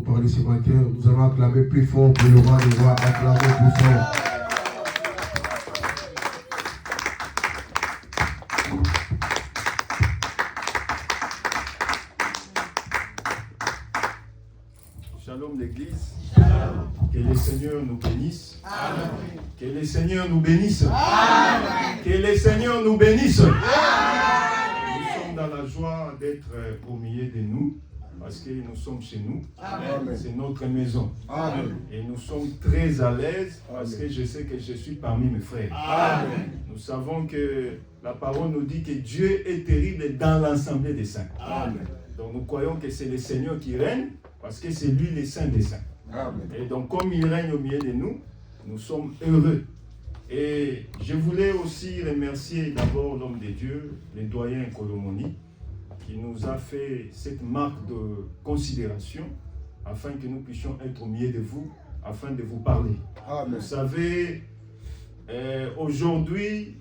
parler ce matin. Nous allons acclamer plus fort pour le roi des rois. Acclamons plus fort. Shalom l'église. Shalom. Que le Seigneur nous bénisse. Amen. Que le Seigneur nous bénisse. Amen. Que le Seigneur nous bénisse. Amen. Nous sommes dans la joie d'être au milieu de nous parce que nous sommes chez nous. Amen. C'est notre maison. Amen. Et nous sommes très à l'aise parce que je sais que je suis parmi mes frères. Amen. Nous savons que la parole nous dit que Dieu est terrible dans l'assemblée des saints. Amen. Donc nous croyons que c'est le Seigneur qui règne parce que c'est lui le Saint des Saints. Amen. Et donc comme il règne au milieu de nous, nous sommes heureux. Et je voulais aussi remercier d'abord l'homme de Dieu, le doyen Kolomoni, qui nous a fait cette marque de considération afin que nous puissions être au milieu de vous, afin de vous parler. Amen. Vous savez, aujourd'hui,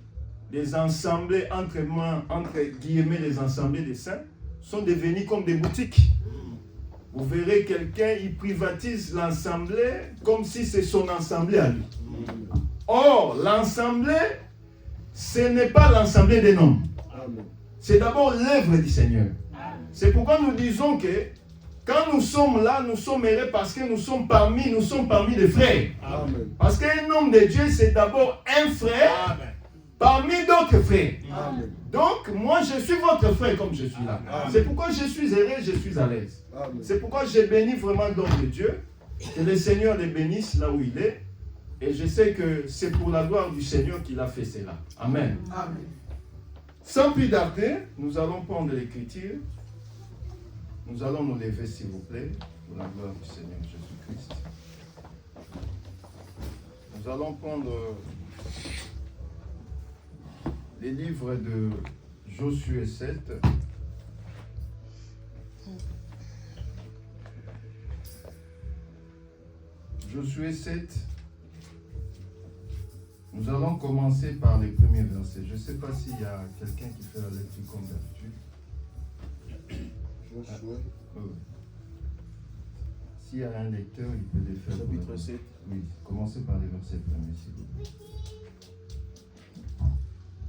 les assemblées, entre guillemets, les assemblées des saints, sont devenues comme des boutiques. Vous verrez quelqu'un, il privatise l'assemblée comme si c'est son assemblée à lui. Or, l'assemblée, ce n'est pas l'assemblée des hommes. C'est d'abord l'œuvre du Seigneur. C'est pourquoi nous disons que quand nous sommes là, nous sommes heureux parce que nous sommes parmi des frères. Amen. Parce qu'un homme de Dieu, c'est d'abord un frère. Amen. Parmi d'autres frères. Amen. Donc, moi, je suis votre frère comme je suis là. Amen. C'est pourquoi je suis heureux, je suis à l'aise. Amen. C'est pourquoi je bénis vraiment l'homme de Dieu. Que le Seigneur le bénisse là où il est. Et je sais que c'est pour la gloire du Seigneur qu'il a fait cela. Amen. Amen. Sans plus tarder, nous allons prendre l'écriture. Nous allons nous lever, s'il vous plaît, pour la gloire du Seigneur Jésus-Christ. Nous allons prendre les livres de Josué 7. Josué 7. Nous allons commencer par les premiers versets. Je ne sais pas s'il y a quelqu'un qui fait la lecture comme d'habitude. Josué. S'il y a un lecteur, il peut les faire. Chapitre 7. Oui, commencez par les versets premiers, s'il vous plaît.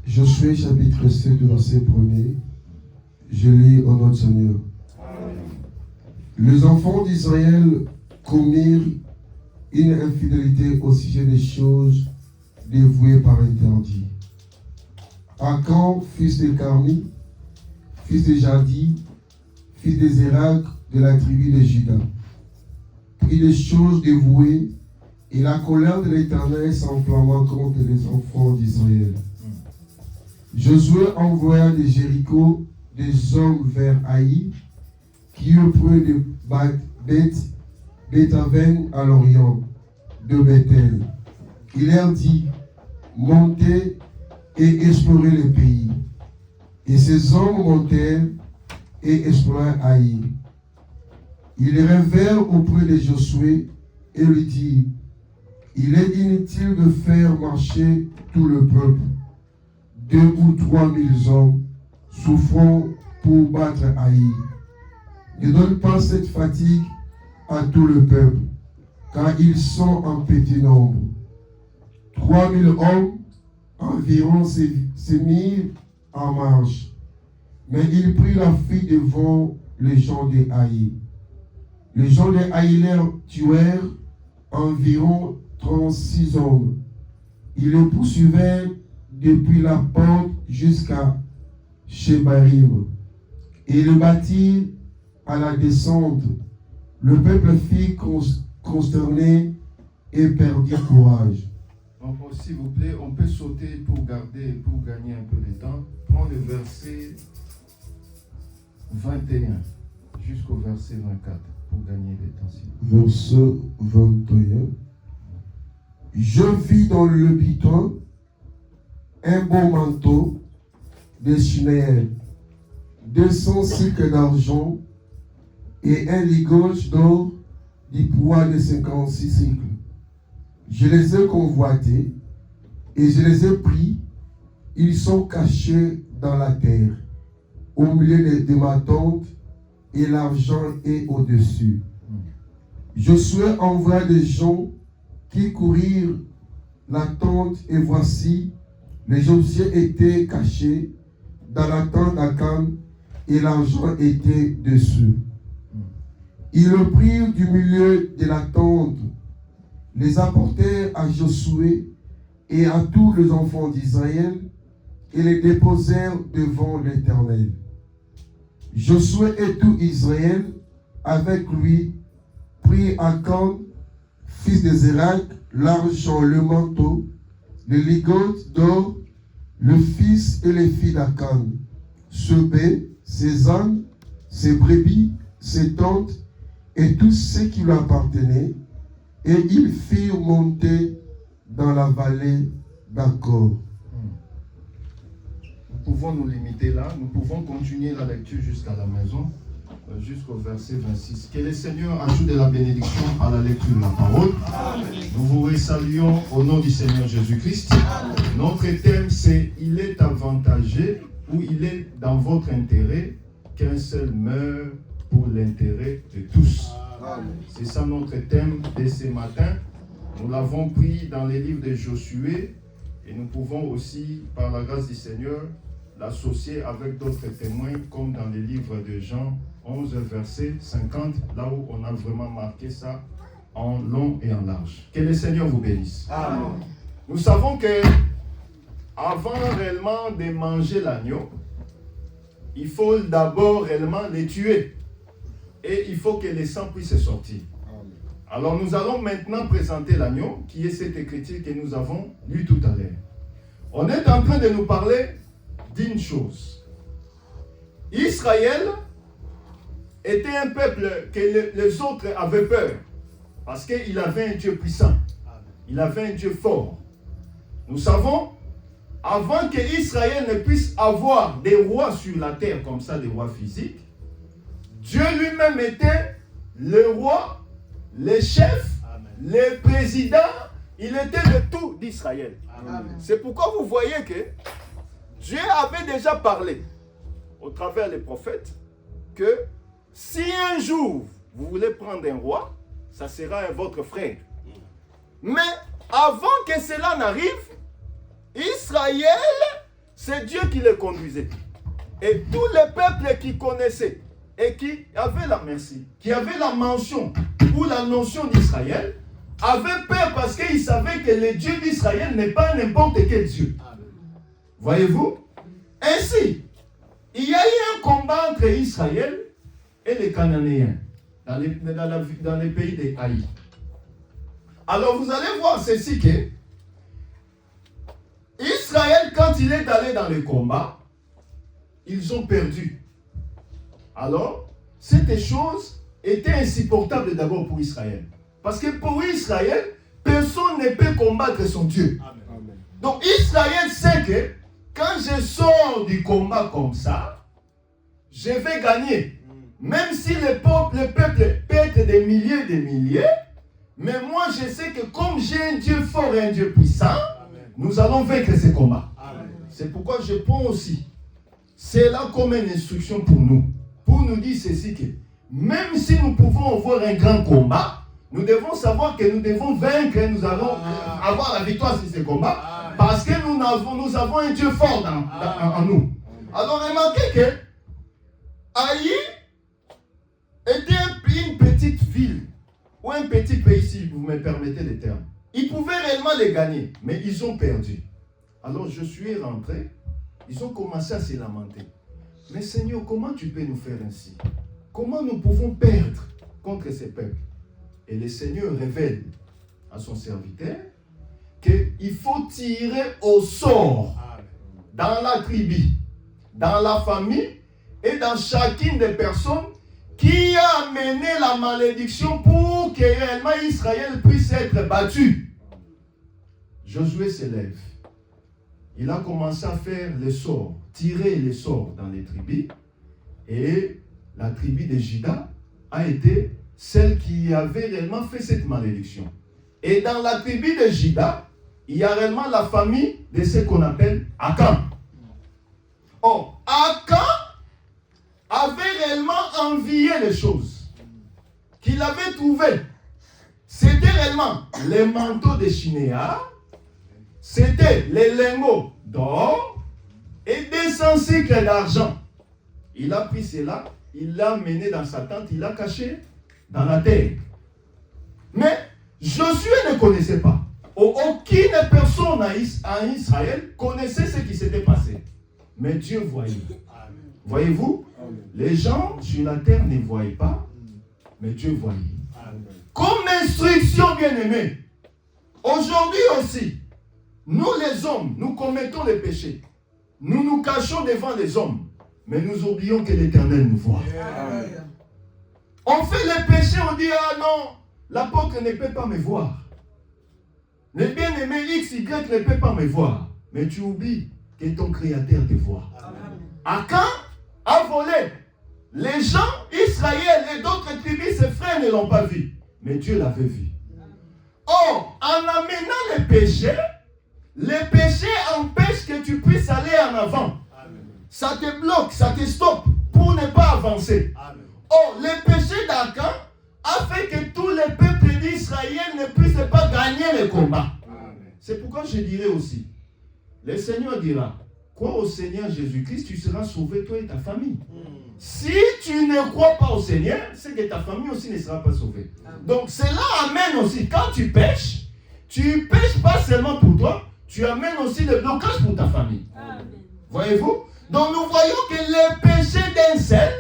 Josué chapitre 7, verset 1er. Je lis au nom du Seigneur. Amen. Les enfants d'Israël commirent une infidélité au sujet des choses dévouées par interdit. Akan, fils de Carmi, fils de Jadi, fils de Zérak de la tribu de Juda, prit des choses dévouées, et la colère de l'Éternel s'enflamma contre les enfants d'Israël. Josué envoya de Jéricho des hommes vers Haï, qui eurent près de Beth-Aven à l'orient de Bethel. Il leur dit: montez et explorez le pays. Et ces hommes montèrent et explorèrent Haï. Ils revinrent auprès de Josué et lui dirent: il est inutile de faire marcher tout le peuple. 2 ou 3 000 hommes souffrant pour battre Haï. Ne donne pas cette fatigue à tout le peuple, car ils sont en petit nombre. 3 000 hommes environ se mirent en marche, mais ils prirent la fuite devant les gens de Haï. Les gens de Haï leur tuèrent environ 36 hommes. Ils les poursuivaient depuis la porte jusqu'à Shebarim, et le bâtirent à la descente. Le peuple fut consterné et perdit courage. Donc, s'il vous plaît, on peut sauter pour gagner un peu de temps. Prends le verset 21 jusqu'au verset 24 pour gagner du temps. Verset 21. Je vis dans le butin un beau manteau de Shinéel, 200 cycles d'argent et un ligoche d'or du poids de 56 cycles. Je les ai convoités et je les ai pris. Ils sont cachés dans la terre, au milieu de ma tente, et l'argent est au-dessus. Josué envoya des gens qui courirent la tente, et voici, les Égyptiens étaient cachés dans la tente d'Akan, et l'argent était dessus. Ils le prirent du milieu de la tente, les apportèrent à Josué et à tous les enfants d'Israël, et les déposèrent devant l'Éternel. Josué et tout Israël avec lui prit Akan, fils de Zérak, l'argent, le manteau, les ligotes d'or, le fils et les filles d'Akan, ce bœuf, ses ânes, ses brebis, ses tentes et tout ce qui lui appartenait, et ils firent monter dans la vallée d'Akor. Nous pouvons nous limiter là, nous pouvons continuer la lecture jusqu'à la maison, jusqu'au verset 26. Que le Seigneur ajoute de la bénédiction à la lecture de la parole. Nous vous saluons au nom du Seigneur Jésus-Christ. Notre thème c'est « Il est avantageux » ou « Il est dans votre intérêt qu'un seul meure pour l'intérêt de tous ». C'est ça notre thème de ce matin. Nous l'avons pris dans les livres de Josué et nous pouvons aussi, par la grâce du Seigneur, l'associer avec d'autres témoins comme dans les livres de Jean 11, verset 50, là où on a vraiment marqué ça en long et en large. Que le Seigneur vous bénisse. Amen. Nous savons que avant réellement de manger l'agneau, il faut d'abord réellement les tuer. Et il faut que le sang puisse sortir. Alors nous allons maintenant présenter l'agneau, qui est cette écriture que nous avons lue tout à l'heure. On est en train de nous parler d'une chose. Israël était un peuple que les autres avaient peur, parce qu'il avait un Dieu puissant, il avait un Dieu fort. Nous savons, avant que Israël ne puisse avoir des rois sur la terre comme ça, des rois physiques, Dieu lui-même était le roi, le chef, le président, il était le tout d'Israël. C'est pourquoi vous voyez que Dieu avait déjà parlé au travers des prophètes que si un jour vous voulez prendre un roi, ça sera votre frère. Mais avant que cela n'arrive, Israël, c'est Dieu qui le conduisait. Et tous les peuples qui connaissaient et qui avaient la mention ou la notion d'Israël, avaient peur parce qu'ils savaient que le Dieu d'Israël n'est pas n'importe quel Dieu. Voyez-vous? Ainsi, il y a eu un combat entre Israël et les Cananéens dans les pays des Haïs. Alors vous allez voir ceci que Israël, quand il est allé dans le combat, ils ont perdu. Alors, cette chose était insupportable d'abord pour Israël. Parce que pour Israël, personne ne peut combattre son Dieu. Amen. Donc Israël sait que quand je sors du combat comme ça, je vais gagner. Même si le peuple peut être des milliers, mais moi je sais que comme j'ai un Dieu fort et un Dieu puissant, amen, nous allons vaincre ce combat. Amen. C'est pourquoi je prends aussi cela comme une instruction pour nous dire ceci que même si nous pouvons avoir un grand combat, nous devons savoir que nous devons vaincre, nous allons avoir la victoire sur ce combat, parce que nous avons un Dieu fort en nous. Alors remarquez que Haï était une petite ville, ou un petit pays, si vous me permettez le terme. Ils pouvaient réellement les gagner, mais ils ont perdu. Alors je suis rentré, ils ont commencé à se lamenter. Mais Seigneur, comment tu peux nous faire ainsi? Comment nous pouvons perdre contre ces peuples? Et le Seigneur révèle à son serviteur qu'il faut tirer au sort dans la tribu, dans la famille et dans chacune des personnes qui a amené la malédiction pour que réellement Israël puisse être battu. Josué se lève. Il a commencé à faire les sorts, tirer les sorts dans les tribus. Et la tribu de Juda a été celle qui avait réellement fait cette malédiction. Et dans la tribu de Juda, il y a réellement la famille de ce qu'on appelle Akan. Or, Akan avait réellement envié les choses qu'il avait trouvées seulement les manteaux de Shinéa, c'était les lingots d'or et 200 cycles d'argent. Il a pris cela, il l'a mené dans sa tente, il l'a caché dans la terre. Mais Josué ne connaissait pas. Aucune personne en Israël connaissait ce qui s'était passé. Mais Dieu voyait. Voyez-vous, les gens sur la terre ne voyaient pas, mais Dieu voyait. Comme instruction, bien-aimée, aujourd'hui aussi, nous les hommes, nous commettons les péchés. Nous nous cachons devant les hommes, mais nous oublions que l'Éternel nous voit. On fait les péchés, on dit, ah non, l'apôtre ne peut pas me voir. Le bien-aimé XY ne peut pas me voir. Mais tu oublies que ton Créateur te voit. Akan a volé. Les gens, Israël et d'autres tribus, ses frères ne l'ont pas vu. Mais Dieu l'avait vu. Or, en amenant les péchés empêchent que tu puisses aller en avant. Ça te bloque, ça te stoppe pour ne pas avancer. Or, le péché d'Akan a fait que tous les peuples d'Israël ne puissent pas gagner le combat. C'est pourquoi je dirais aussi, le Seigneur dira, crois au Seigneur Jésus-Christ, tu seras sauvé, toi et ta famille. Si tu ne crois pas au Seigneur, c'est que ta famille aussi ne sera pas sauvée. Donc cela amène aussi, quand tu pêches pas seulement pour toi, tu amènes aussi le blocage pour ta famille. Voyez-vous? Donc nous voyons que le péché d'un seul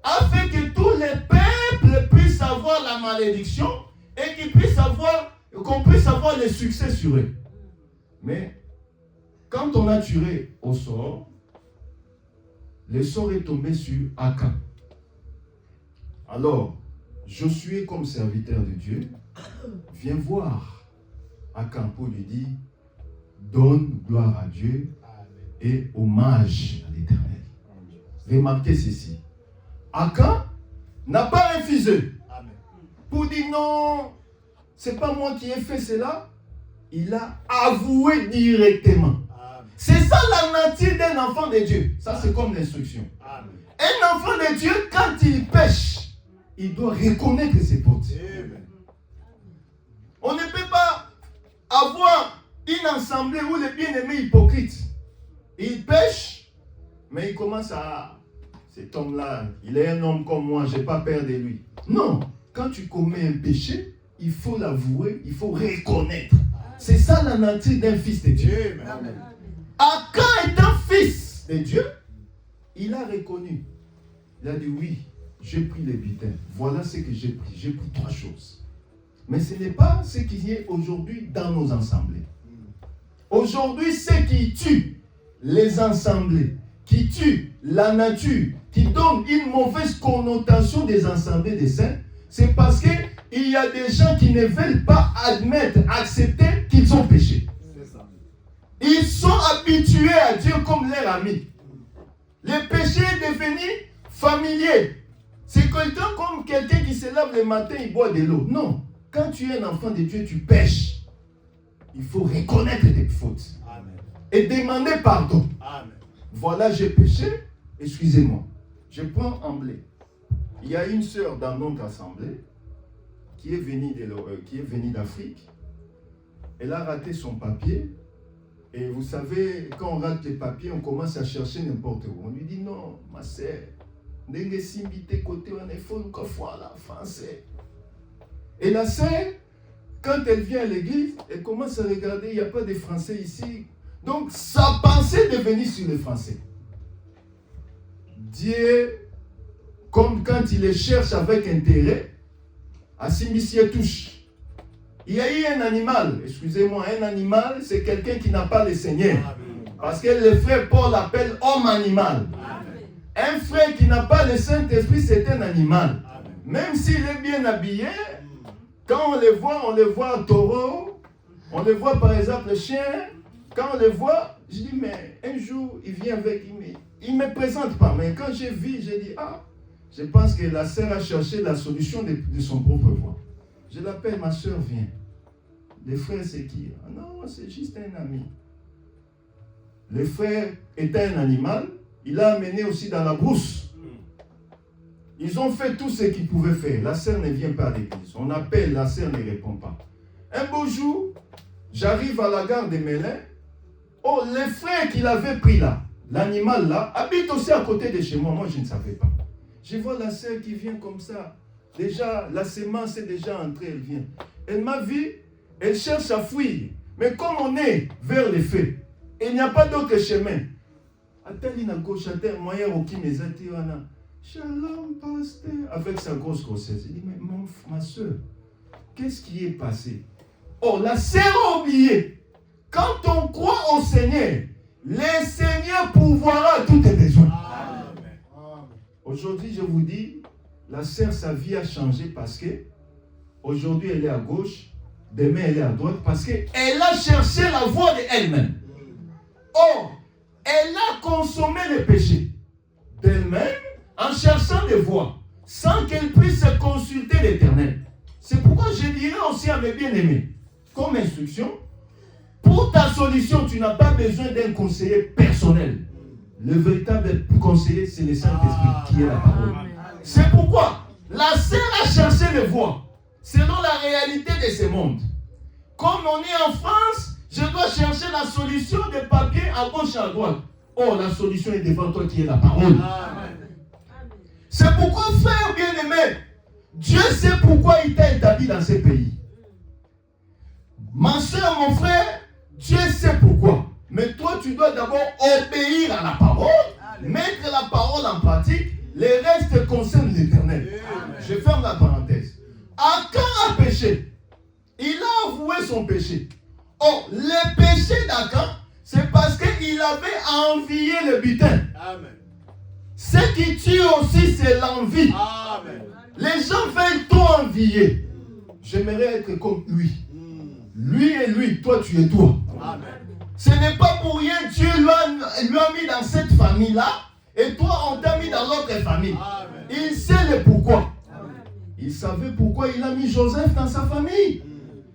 a fait que tous les peuples puissent avoir la malédiction et qu'on puisse avoir le succès sur eux. Mais quand on a tiré au sort, le sort est tombé sur Akan. Alors, Josué, comme serviteur de Dieu, vient voir Akan pour lui dire, donne gloire à Dieu et hommage à l'Éternel. Remarquez ceci. Akan n'a pas refusé. Pour dire non, c'est pas moi qui ai fait cela. Il a avoué directement. C'est ça la nature d'un enfant de Dieu. Ça, c'est comme l'instruction. Un enfant de Dieu, quand il pêche, il doit reconnaître ses fautes. On ne peut pas avoir une assemblée où les bien-aimés hypocrites, ils pêchent, mais ils commencent à... Cet homme-là, il est un homme comme moi, je n'ai pas peur de lui. Non, quand tu commets un péché, il faut l'avouer, il faut reconnaître. C'est ça la nature d'un fils de Dieu. Akan est un fils de Dieu. Il a reconnu. Il a dit oui, j'ai pris les butins. Voilà ce que j'ai pris. J'ai pris 3 choses. Mais ce n'est pas ce qui est aujourd'hui dans nos assemblées. Aujourd'hui, ce qui tue les assemblées, qui tue la nature, qui donne une mauvaise connotation des assemblées des saints, c'est parce qu'il y a des gens qui ne veulent pas admettre, accepter qu'ils ont péché. Ils sont habitués à Dieu comme leur ami. Le péché est devenu familier. C'est comme quelqu'un qui se lave le matin, il boit de l'eau. Non. Quand tu es un enfant de Dieu, tu pêches. Il faut reconnaître tes fautes. Amen. Et demander pardon. Amen. Voilà, j'ai péché. Excusez-moi. Je prends en blé. Il y a une sœur dans notre assemblée qui est venue d'Afrique. Elle a raté son papier. Et vous savez, quand on rate les papiers, on commence à chercher n'importe où. On lui dit non, ma sœur, côté on est faux, la français. Et la sœur, quand elle vient à l'église, elle commence à regarder, il n'y a pas de français ici. Donc sa pensée est devenue sur les français. Dieu, comme quand il les cherche avec intérêt, à s'immiscer touche. Il y a eu un animal, excusez-moi, un animal, c'est quelqu'un qui n'a pas le Seigneur. Parce que le frère Paul l'appelle homme animal. Un frère qui n'a pas le Saint-Esprit, c'est un animal. Même s'il est bien habillé, quand on le voit taureau, on le voit par exemple chien, quand on le voit, je dis, mais un jour, il vient avec, il ne me présente pas, mais quand j'ai vu, j'ai dit, je pense que la sœur a cherché la solution de son propre voix. Je l'appelle, ma soeur vient. Le frère, c'est qui? Non, c'est juste un ami. Le frère était un animal, il l'a amené aussi dans la brousse. Ils ont fait tout ce qu'ils pouvaient faire. La sœur ne vient pas à l'église. On appelle, la sœur ne répond pas. Un beau jour, j'arrive à la gare de Mélin. Oh, les frères qu'il avait pris là, l'animal là, habite aussi à côté de chez moi. Moi, je ne savais pas. Je vois la sœur qui vient comme ça. Déjà, la semence est déjà entrée, elle vient. Elle m'a vu, elle cherche à fuir. Mais comme on est vers les faits, il n'y a pas d'autre chemin. Atalina gauche, Atalina moyen, qui mes attirana. Shalom, pasteur. Avec sa grosse grossesse. Il dit, mais ma soeur, qu'est-ce qui est passé? Oh, la sœur a oublié. Quand on croit au Seigneur, le Seigneur pourvoira tous tes besoins. Amen. Aujourd'hui, je vous dis, la sœur, sa vie a changé parce que aujourd'hui, elle est à gauche, demain, elle est à droite parce qu'elle a cherché la voie d'elle-même. Or, elle a consommé le péché d'elle-même en cherchant des voies sans qu'elle puisse consulter l'Éternel. C'est pourquoi je dirais aussi à mes bien-aimés, comme instruction, pour ta solution, tu n'as pas besoin d'un conseiller personnel. Le véritable conseiller, c'est le Saint-Esprit qui est la parole. C'est pourquoi la sœur a cherché les voies selon la réalité de ce monde. Comme on est en France, je dois chercher la solution des papiers à gauche et à droite. Oh, la solution est devant toi qui est la parole. C'est pourquoi, frère bien-aimé, Dieu sait pourquoi il t'a établi dans ce pays. Ma soeur, mon frère, Dieu sait pourquoi. Mais toi, tu dois d'abord obéir à la parole, mettre la parole en pratique. Les restes concernent l'Éternel. Je ferme la parenthèse. Akan a péché. Il a avoué son péché. Oh, le péché d'Akan, c'est parce qu'il avait envié le butin. Amen. Ce qui tue aussi, c'est l'envie. Amen. Les gens veulent tout envier. J'aimerais être comme lui. Lui et lui, toi tu es toi. Amen. Ce n'est pas pour rien Dieu lui a mis dans cette famille-là et toi on t'a mis dans l'autre famille. Amen. Il sait le pourquoi. Amen. Il savait pourquoi il a mis Joseph dans sa famille.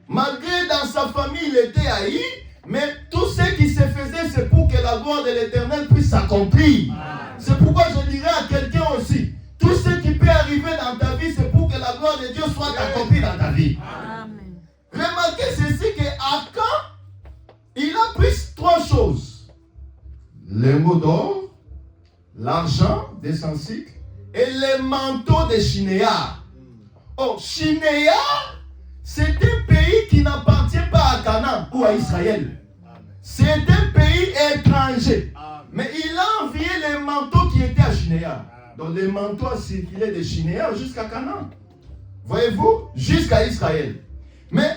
Malgré dans sa famille il était haï, mais tout ce qui se faisait c'est pour que la gloire de l'Éternel puisse s'accomplir. C'est pourquoi je dirais à quelqu'un aussi, tout ce qui peut arriver dans ta vie c'est pour que la gloire de Dieu soit accomplie dans ta vie. Amen. Remarquez ceci que Akan, il a pris trois choses. Les mots d'or, l'argent des 100 cycles et les manteaux de Shinéar. Oh, Shinéar, c'est un pays qui n'appartient pas à Canaan ou à Israël. C'est un pays étranger. Mais il a envié les manteaux qui étaient à Shinéar. Donc les manteaux circulaient de Shinéar jusqu'à Canaan. Voyez-vous? Jusqu'à Israël. Mais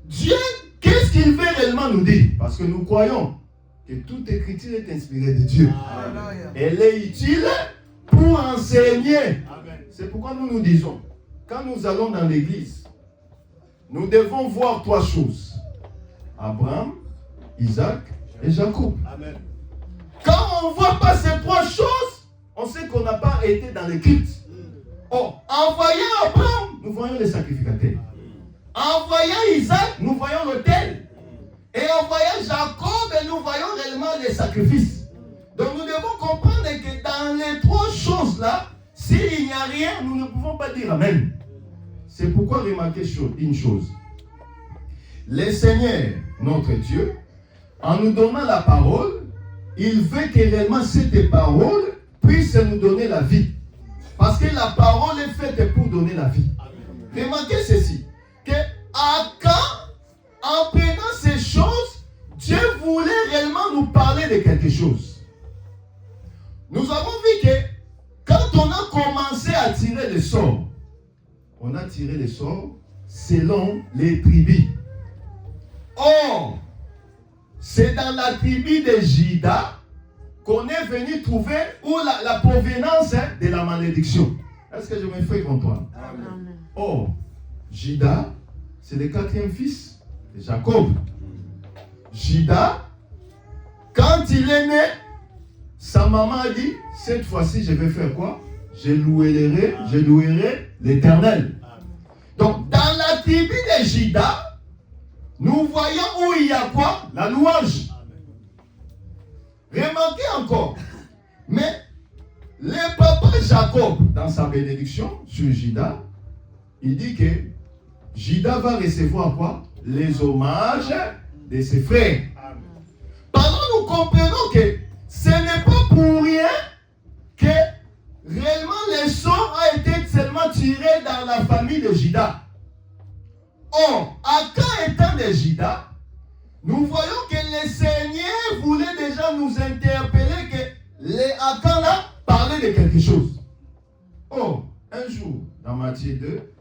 Dieu, qu'est-ce qu'il veut réellement nous dire? Parce que nous croyons que toute écriture est inspirée de Dieu. Amen. Elle est utile pour enseigner. Amen. C'est pourquoi nous nous disons, quand nous allons dans l'église, nous devons voir trois choses. Abraham, Isaac et Jacob. Amen. Quand on ne voit pas ces trois choses, on sait qu'on n'a pas été dans le culte. Oh, en voyant Abraham, nous voyons les sacrificateurs. En voyant Isaac, nous voyons l'autel. Et en voyant Jacob, nous voyons réellement les sacrifices. Donc nous devons comprendre que dans les trois choses-là, s'il n'y a rien, nous ne pouvons pas dire Amen. C'est pourquoi remarquez une chose. Le Seigneur, notre Dieu, en nous donnant la parole, il veut que réellement cette parole puisse nous donner la vie. Parce que la parole est faite pour donner la vie. Remarquez ceci. Que Akan, en prenant ces choses, Dieu voulait réellement nous parler de quelque chose. Nous avons vu que quand on a commencé à tirer les sorts, on a tiré les sorts selon les tribus. Or, c'est dans la tribu de Juda qu'on est venu trouver où la provenance de la malédiction. Est-ce que je me fais comprendre? Amen. Or, Juda, c'est le quatrième fils de Jacob. Juda, quand il est né, sa maman a dit, cette fois-ci, je vais faire quoi? Je louerai l'Éternel. Donc, dans la tribu de Juda, nous voyons où il y a quoi? La louange. Remarquez encore. Mais, le papa Jacob, dans sa bénédiction sur Juda, il dit que Judas va recevoir quoi? Les hommages de ses frères. Pendant nous comprenons que ce n'est pas pour rien que réellement le sort a été seulement tiré dans la famille de Judas. Or, Akan étant de Judas, nous voyons que le Seigneur voulait déjà nous interpeller que les Akan là parlaient de quelque chose. Or, un jour, dans Matthieu 2,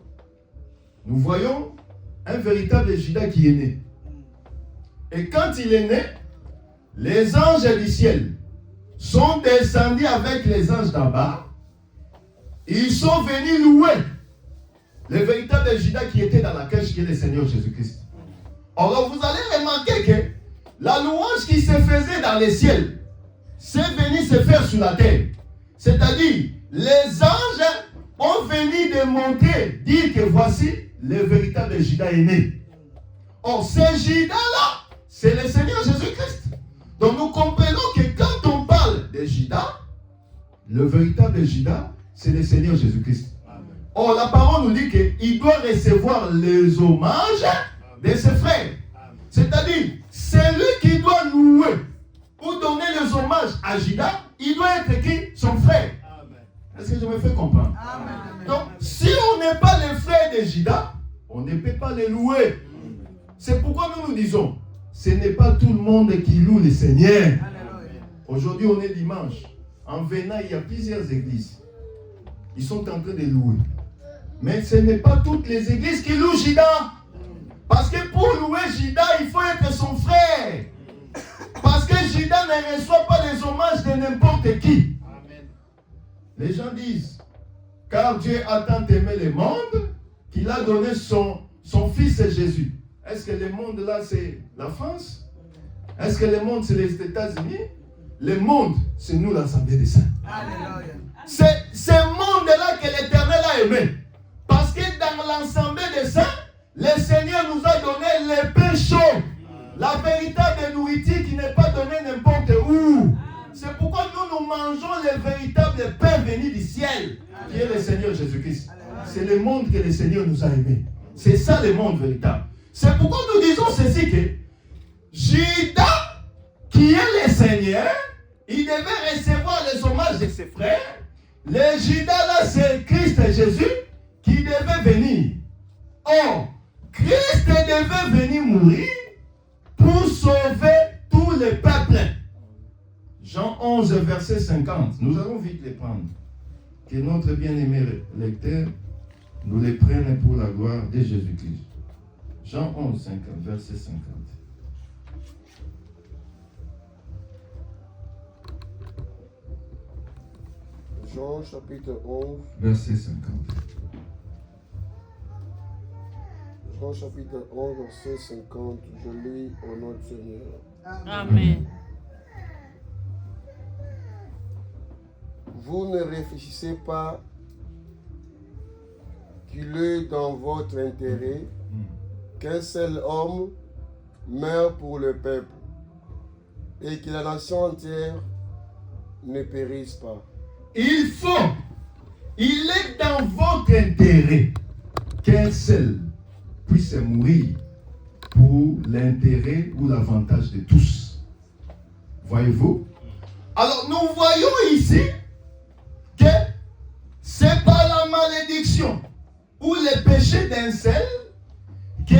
nous voyons un véritable Judas qui est né. Et quand il est né, les anges du ciel sont descendus avec les anges d'en bas. Ils sont venus louer le véritable Judas qui était dans la cage, qui est le Seigneur Jésus-Christ. Alors vous allez remarquer que la louange qui se faisait dans les ciels s'est venue se faire sur la terre. C'est-à-dire, les anges ont venu démontrer, dire que voici le véritable Judas est né. Or, ce Judas-là, c'est le Seigneur Jésus-Christ. Donc nous comprenons que quand on parle de Judas, le véritable Judas, c'est le Seigneur Jésus-Christ. Or, la parole nous dit qu'il doit recevoir les hommages de ses frères. C'est-à-dire, c'est lui qui doit louer ou donner les hommages à Judas, il doit être qui? Son frère. Est-ce que je me fais comprendre? Amen. Donc, si on n'est pas les frères de Judas, on ne peut pas les louer. C'est pourquoi nous nous disons, ce n'est pas tout le monde qui loue le Seigneur. Aujourd'hui, on est dimanche. En venant, il y a plusieurs églises. Ils sont en train de louer. Mais ce n'est pas toutes les églises qui louent Judas. Parce que pour louer Judas, il faut être son frère. Parce que Judas ne reçoit pas les hommages de n'importe qui. Les gens disent, car Dieu a tant aimé le monde qu'il a donné son fils Jésus. Est-ce que le monde là c'est la France? Est-ce que le monde c'est les États-Unis? Le monde c'est nous l'Assemblée des Saints. C'est ce monde-là que l'Éternel a aimé. Parce que dans l'Assemblée des Saints, le Seigneur nous a donné le pain chaud. La véritable nourriture qui n'est pas donnée n'importe où. C'est pourquoi nous mangeons le véritable pain venu du ciel, qui est le Seigneur Jésus-Christ. C'est le monde que le Seigneur nous a aimé. C'est ça le monde véritable. C'est pourquoi nous disons ceci que Judas, qui est le Seigneur, il devait recevoir les hommages de ses frères. Le Judas là, c'est Christ Jésus qui devait venir. Or, Christ devait venir mourir pour sauver tous les peuples. Jean 11, verset 50. Nous allons vite les prendre. Que notre bien-aimé lecteur nous les prenne pour la gloire de Jésus-Christ. Jean 11, 50, verset 50. Jean chapitre 11. Verset 50. Jean chapitre 11, verset 50. Je lis au nom du Seigneur. Amen. Vous ne réfléchissez pas qu'il est dans votre intérêt qu'un seul homme meure pour le peuple et que la nation entière ne périsse pas. Il est dans votre intérêt qu'un seul puisse mourir pour l'intérêt ou l'avantage de tous. Voyez-vous? Alors nous voyons ici que c'est par la malédiction ou le péché d'un seul que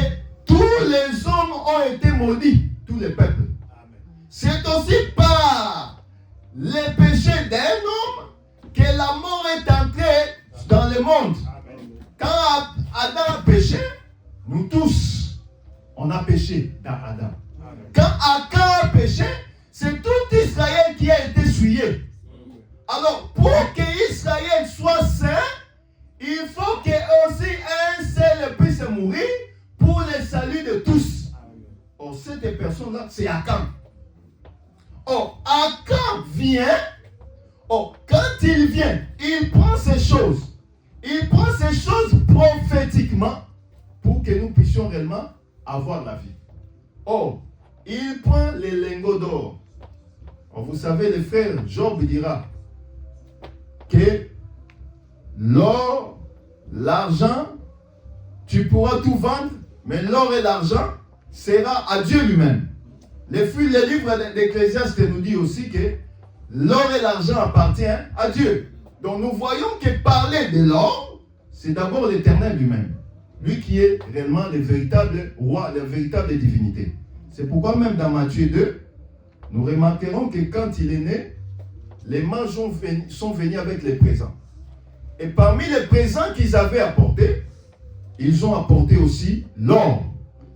tous les hommes ont été maudits, tous les peuples. C'est aussi par le péché d'un homme que la mort est entrée dans le monde. Quand Adam a péché, nous tous, on a péché dans Adam. Quand Akan a péché, c'est tout Israël qui a été souillé. Alors, pour que Israël soit saint, il faut que aussi un seul puisse mourir pour le salut de tous. Or, cette personne-là, c'est Akan. Or, Akan vient. Or, quand il vient, il prend ces choses. Il prend ces choses prophétiquement pour que nous puissions réellement avoir la vie. Or, il prend les lingots d'or. Or, vous savez, le frère Job dira que l'or, l'argent tu pourras tout vendre, mais l'or et l'argent sera à Dieu lui-même. Le livre d'Ecclésiaste nous dit aussi que l'or et l'argent appartiennent à Dieu. Donc nous voyons que parler de l'or, c'est d'abord l'Éternel lui-même. Lui qui est réellement le véritable roi, la véritable divinité. C'est pourquoi même dans Matthieu 2, nous remarquerons que quand il est né, les mages sont venus avec les présents. Et parmi les présents qu'ils avaient apportés, ils ont apporté aussi l'or.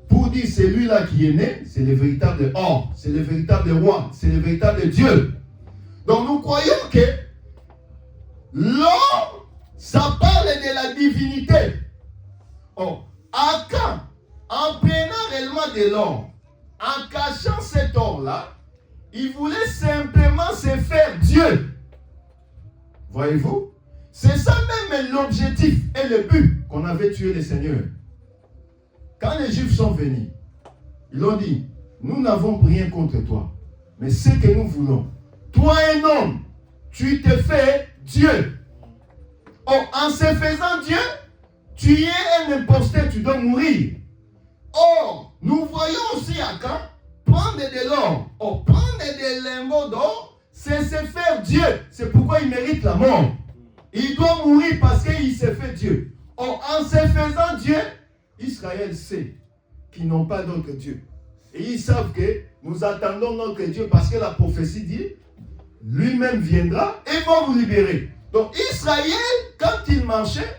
Pour dire celui-là qui est né, c'est le véritable or, c'est le véritable roi, c'est le véritable Dieu. Donc nous croyons que l'or, ça parle de la divinité. Oh, Akan, en prenant réellement de l'or, en cachant cet or-là, il voulait simplement se faire Dieu. Voyez-vous? C'est ça même l'objectif et le but qu'on avait tué le Seigneur. Quand les Juifs sont venus, ils ont dit, nous n'avons rien contre toi, mais ce que nous voulons, toi un homme, tu te fais Dieu. Oh, en se faisant Dieu, tu es un imposteur, tu dois mourir. Or, nous voyons aussi à quand prendre de l'or, prendre des lingots d'or, c'est se faire Dieu. C'est pourquoi il mérite la mort. Il doit mourir parce qu'il s'est fait Dieu. Or, en se faisant Dieu, Israël sait qu'ils n'ont pas d'autre Dieu. Et ils savent que nous attendons notre Dieu parce que la prophétie dit, lui-même viendra et va vous libérer. Donc Israël, quand il marchait,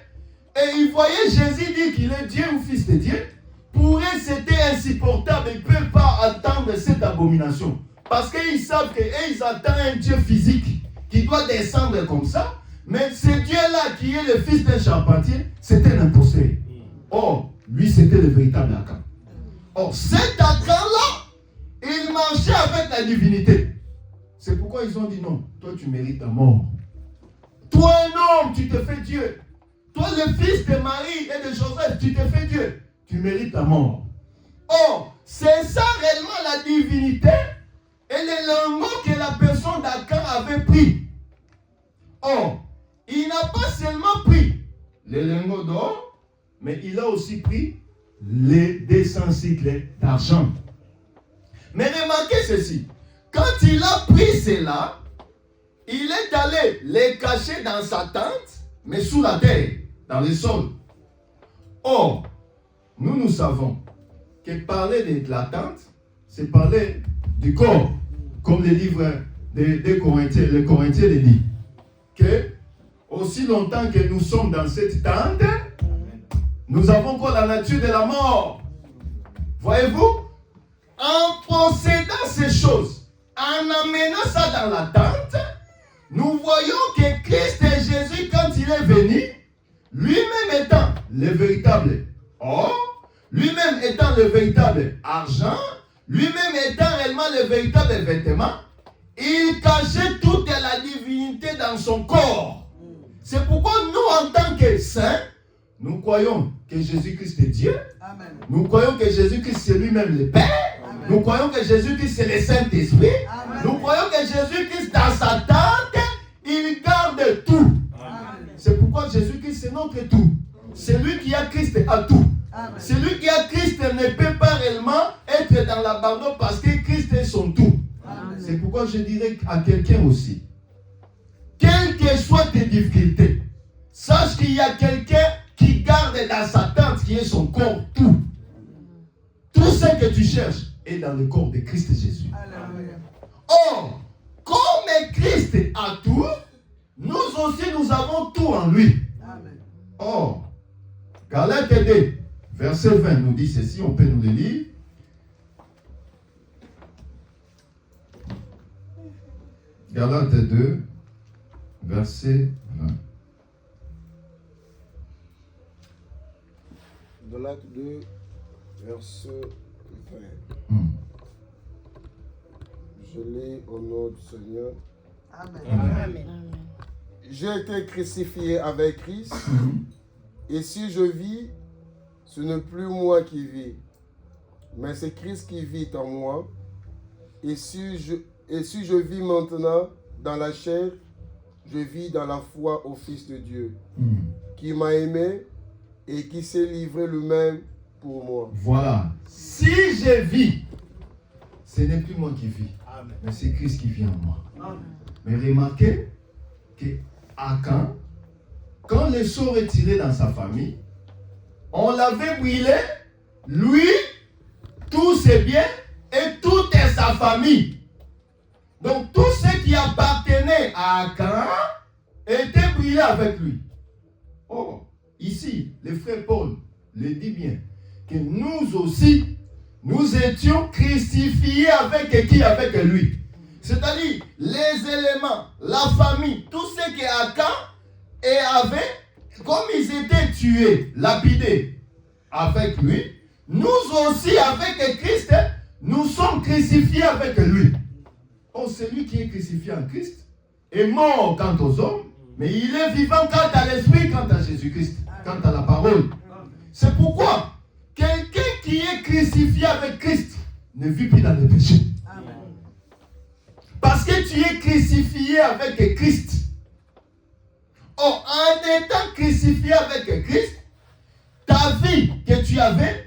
et il voyait Jésus dire qu'il est Dieu ou fils de Dieu, pour eux c'était insupportable. Ils ne peuvent pas attendre cette abomination. Parce qu'ils savent qu'ils attendent un Dieu physique qui doit descendre comme ça. Mais ce Dieu-là qui est le fils d'un charpentier, c'était un imposteur. Or, lui c'était le véritable Akan. Or, cet Akan-là, il marchait avec la divinité. C'est pourquoi ils ont dit non, toi tu mérites la mort. Toi un homme, tu te fais Dieu. Toi le fils de Marie et de Joseph, tu te fais Dieu. Tu mérites la mort. Or, c'est ça réellement la divinité et le langage que la personne d'Akan avait pris. Or, il n'a pas seulement pris les lingots d'or, mais il a aussi pris les 200 cycles d'argent. Mais remarquez ceci. Quand il a pris cela, il est allé les cacher dans sa tente, mais sous la terre, dans le sol. Or, nous savons que parler de la tente, c'est parler du corps, comme le livre des Corinthiens, le Corinthien le dit. Que aussi longtemps que nous sommes dans cette tente, nous avons encore la nature de la mort. Voyez-vous? En possédant ces choses, en amenant ça dans la tente, nous voyons que Christ et Jésus, quand il est venu, lui-même étant le véritable or, lui-même étant le véritable argent, lui-même étant réellement le véritable vêtement, il cachait toute la divinité dans son corps. C'est pourquoi nous, en tant que saints, nous croyons que Jésus-Christ est Dieu. Amen. Nous croyons que Jésus-Christ c'est lui-même le Père. Amen. Nous croyons que Jésus-Christ c'est le Saint-Esprit. Amen. Nous croyons que Jésus-Christ dans sa tente, il garde tout. Amen. C'est pourquoi Jésus-Christ c'est notre tout. Celui qui a Christ a tout. Amen. Celui qui a Christ ne peut pas réellement être dans l'abandon parce que Christ est son tout. Amen. C'est pourquoi je dirais à quelqu'un aussi, quelles que soient tes difficultés, sache qu'il y a quelqu'un qui garde dans sa tente, qui est son corps, tout. Tout ce que tu cherches est dans le corps de Christ Jésus. Alléluia. Or, comme Christ a tout, nous aussi nous avons tout en lui. Amen. Or, Galates 2, verset 20 nous dit ceci, on peut nous le lire. Galates 2, verset 20. Galates 2, verset 20. Je lis au nom du Seigneur. Amen. Amen. J'ai été crucifié avec Christ, et si je vis, ce n'est plus moi qui vis, mais c'est Christ qui vit en moi. Et si je vis maintenant dans la chair, je vis dans la foi au Fils de Dieu, qui m'a aimé et qui s'est livré lui-même pour moi. Voilà. Si je vis, ce n'est plus moi qui vis, mais c'est Christ qui vit en moi. Mais remarquez qu'Akan, quand le sceau est tiré dans sa famille, on l'avait brûlé, lui, tous ses biens et toute sa famille. Donc tout ce qui appartenait à Akan était brûlé avec lui. Oh, ici, le frère Paul le dit bien, que nous aussi, nous étions crucifiés avec qui? Avec lui. C'est-à-dire, les éléments, la famille, tout ce que Akan avait, comme ils étaient tués, lapidés avec lui, nous aussi, avec Christ, nous sommes crucifiés avec lui. Oh, celui qui est crucifié en Christ est mort quant aux hommes, mais il est vivant quant à l'esprit, quant à Jésus-Christ, quant à la parole. C'est pourquoi quelqu'un qui est crucifié avec Christ ne vit plus dans le péché. Parce que tu es crucifié avec Christ. Or, en étant crucifié avec Christ, ta vie que tu avais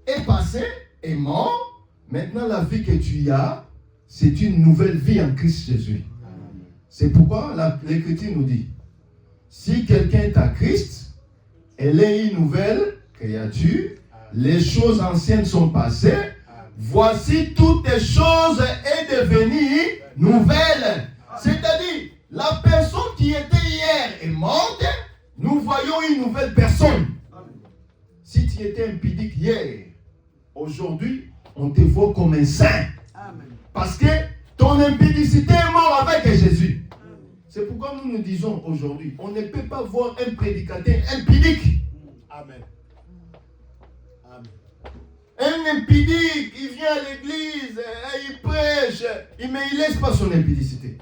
est passée, est mort. Maintenant, la vie que tu as, c'est une nouvelle vie en Christ Jésus. C'est pourquoi l'Écriture nous dit, si quelqu'un est à Christ, elle est une nouvelle créature, les choses anciennes sont passées, voici toutes les choses est devenue nouvelle. C'est-à-dire, la personne qui était hier est morte, nous voyons une nouvelle personne. Si tu étais impudique hier, aujourd'hui, on te voit comme un saint. Parce que ton impudicité est morte avec Jésus. C'est pourquoi nous nous disons aujourd'hui, on ne peut pas voir un prédicateur impudique. Amen. Amen. Un impudique, il vient à l'église, il prêche, mais il ne laisse pas son impudicité.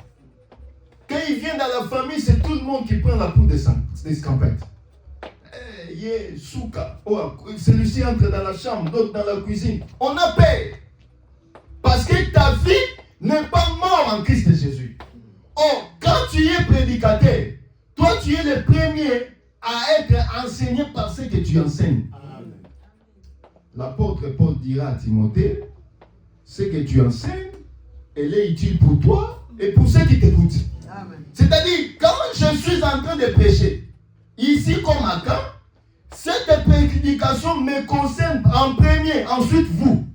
Quand il vient dans la famille, c'est tout le monde qui prend la poudre des scampettes. Souka. Oh, celui-ci entre dans la chambre, d'autres dans la cuisine. On a peur. Parce que ta vie n'est pas morte en Christ Jésus. Or, quand tu es prédicateur, toi tu es le premier à être enseigné par ce que tu enseignes. Amen. L'apôtre Paul dira à Timothée, ce que tu enseignes, elle est utile pour toi et pour ceux qui t'écoutent. C'est-à-dire, quand je suis en train de prêcher, ici comme à Caen, cette prédication me concerne en premier, ensuite vous.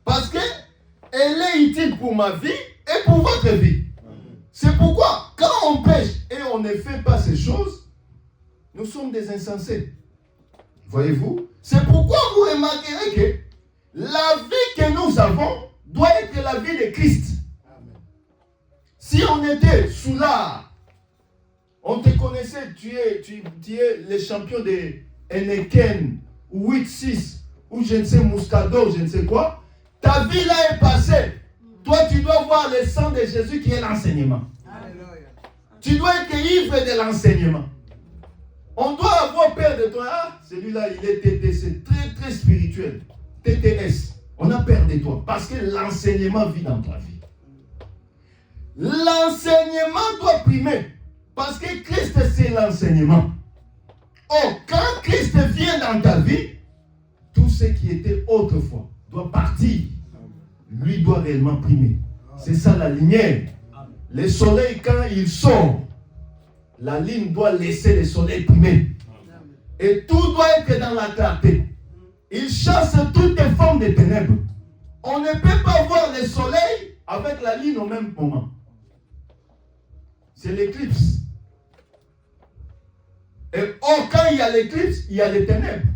Parce que elle est utile pour ma vie et pour votre vie. C'est pourquoi, quand on pêche et on ne fait pas ces choses, nous sommes des insensés. Voyez-vous? C'est pourquoi vous remarquerez que la vie que nous avons doit être la vie de Christ. Si on était sous l'art, on te connaissait, tu es le champion de Heineken, ou 8-6, ou je ne sais, Moscato, je ne sais quoi, ta vie là est passée. Toi, tu dois voir le sang de Jésus qui est l'enseignement. Alléluia. Tu dois être ivre de l'enseignement. On doit avoir peur de toi. Ah, celui-là, il est TTC, très très spirituel. TTS. On a peur de toi parce que l'enseignement vit dans ta vie. L'enseignement doit primer parce que Christ, c'est l'enseignement. Oh, quand Christ vient dans ta vie, tout ce qui était autrefois doit partir. Lui doit réellement primer. C'est ça la lumière. Le soleil, quand il sort, la ligne doit laisser le soleil primer. Et tout doit être dans la clarté. Il chasse toutes les formes de ténèbres. On ne peut pas voir le soleil avec la ligne au même moment. C'est l'éclipse. Et quand il y a l'éclipse, il y a les ténèbres.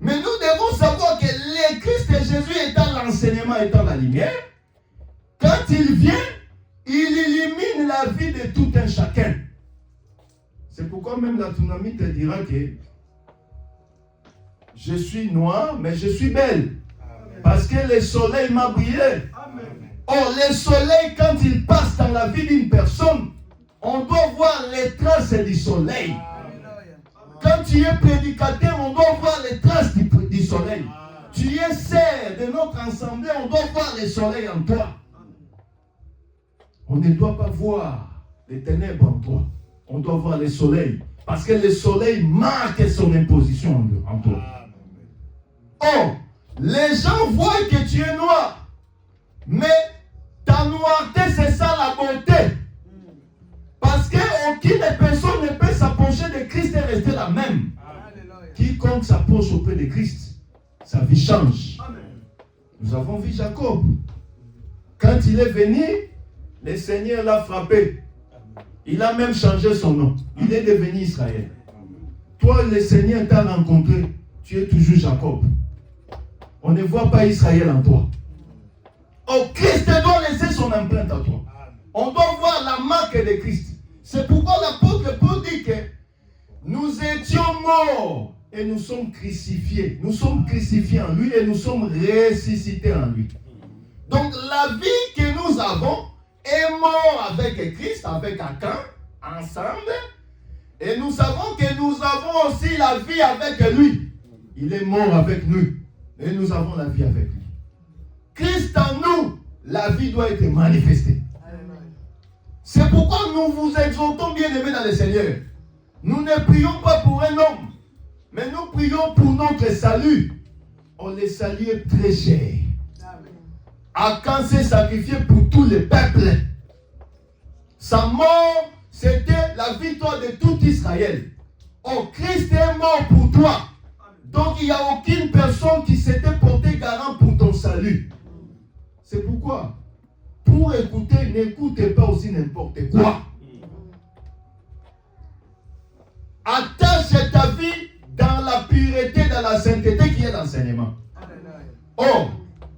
Mais nous devons savoir que le Christ de Jésus étant l'enseignement, étant la lumière, quand il vient, il illumine la vie de tout un chacun. C'est pourquoi même la tsunami te dira que je suis noire, mais je suis belle. Amen. Parce que le soleil m'a brillé. Amen. Or, le soleil, quand il passe dans la vie d'une personne, on doit voir les traces du soleil. Quand tu es prédicateur, on doit voir les traces du soleil. Tu es serre de notre assemblée, on doit voir le soleil en toi. On ne doit pas voir les ténèbres en toi. On doit voir le soleil. Parce que le soleil marque son imposition en toi. Oh, les gens voient que tu es noir. Mais ta noirté, c'est ça la beauté. Parce qu'aucune personne ne peut s'approcher de Christ et rester la même. Quiconque s'approche auprès de Christ, sa vie change. Nous avons vu Jacob. Quand il est venu, le Seigneur l'a frappé. Il a même changé son nom. Il est devenu Israël. Toi, le Seigneur t'a rencontré. Tu es toujours Jacob. On ne voit pas Israël en toi. Oh, Christ doit laisser son empreinte en toi. On doit voir la marque de Christ. C'est pourquoi l'apôtre Paul dit que nous étions morts et nous sommes crucifiés. Nous sommes crucifiés en lui et nous sommes ressuscités en lui. Donc la vie que nous avons est morte avec Christ, avec Akan, ensemble. Et nous savons que nous avons aussi la vie avec lui. Il est mort avec nous. Et nous avons la vie avec lui. Christ en nous, la vie doit être manifestée. C'est pourquoi nous vous exhortons, bien-aimés dans le Seigneur. Nous ne prions pas pour un homme, mais nous prions pour notre salut. On le salue très cher. Akan s'est sacrifié pour tous les peuples. Sa mort, c'était la victoire de tout Israël. Oh, Christ est mort pour toi. Donc il n'y a aucune personne qui s'était portée garant pour ton salut. C'est pourquoi, pour écouter, n'écoutez pas aussi n'importe quoi. Attache ta vie dans la pureté, dans la sainteté qui est l'enseignement. Oh,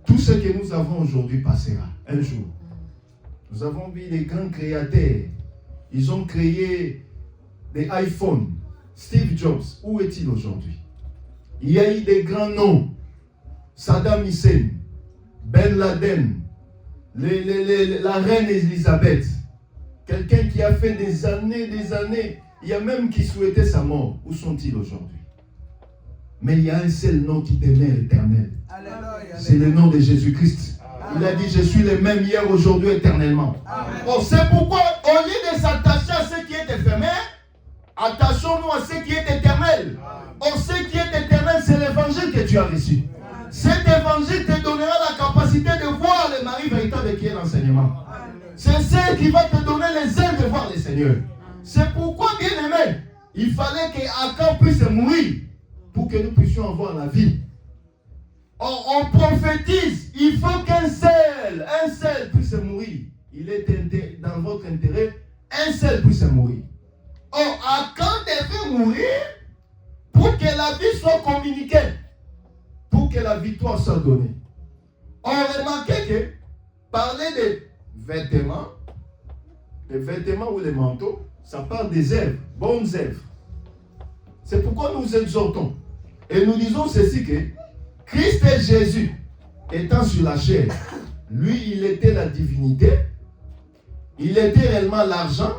tout ce que nous avons aujourd'hui passera un jour. Nous avons vu les grands créateurs. Ils ont créé des iPhones. Steve Jobs, où est-il aujourd'hui? Il y a eu des grands noms. Saddam Hussein, Ben Laden, la reine Elisabeth. Quelqu'un qui a fait des années. Il y a même qui souhaitait sa mort. Où sont-ils aujourd'hui? Mais il y a un seul nom qui demeure éternel. C'est le nom de Jésus-Christ. Il a dit, je suis le même hier, aujourd'hui, éternellement. Oh, c'est pourquoi, au lieu de s'attacher à ce qui est éphémère, attachons-nous à ce qui est éternel. Oh, ce qui est éternel, c'est l'évangile que tu as reçu. Cet évangile te donnera la capacité de voir le mari véritable qui est l'enseignement. C'est ce qui va te donner les ailes de voir le Seigneur. C'est pourquoi, bien aimé, il fallait qu'Akan puisse mourir pour que nous puissions avoir la vie. On prophétise, il faut qu'un seul puisse mourir. Il est dans votre intérêt, un seul puisse mourir. Or, Akan devait mourir pour que la vie soit communiquée, pour que la victoire soit donnée. On remarquait que parler des vêtements ou les manteaux, ça parle des œuvres, bonnes œuvres. C'est pourquoi nous exhortons. Et nous disons ceci que Christ et Jésus, étant sur la chair, lui, il était la divinité, il était réellement l'argent,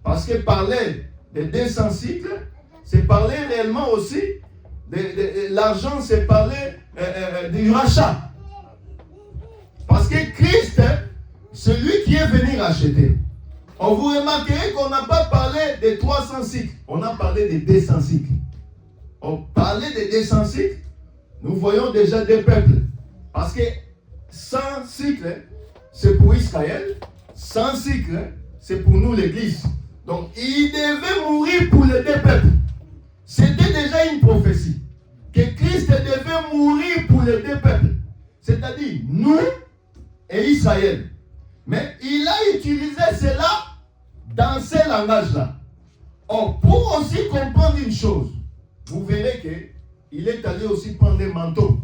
parce que parler de 200 cycles, c'est parler réellement aussi de l'argent, c'est parler du rachat. Parce que Christ, celui qui est venu racheter. On vous remarquerez qu'on n'a pas parlé de 300 cycles, on a parlé de 200 cycles. On parlait de 200 cycles, nous voyons déjà des peuples. Parce que 100 cycles, c'est pour Israël, 100 cycles, c'est pour nous l'Église. Donc, il devait mourir pour les deux peuples. C'était déjà une prophétie. Que Christ devait mourir pour les deux peuples. C'est-à-dire, nous et Israël. Mais il a utilisé cela dans ces langages-là. Or, pour aussi comprendre une chose, vous verrez qu'il est allé aussi prendre des manteaux.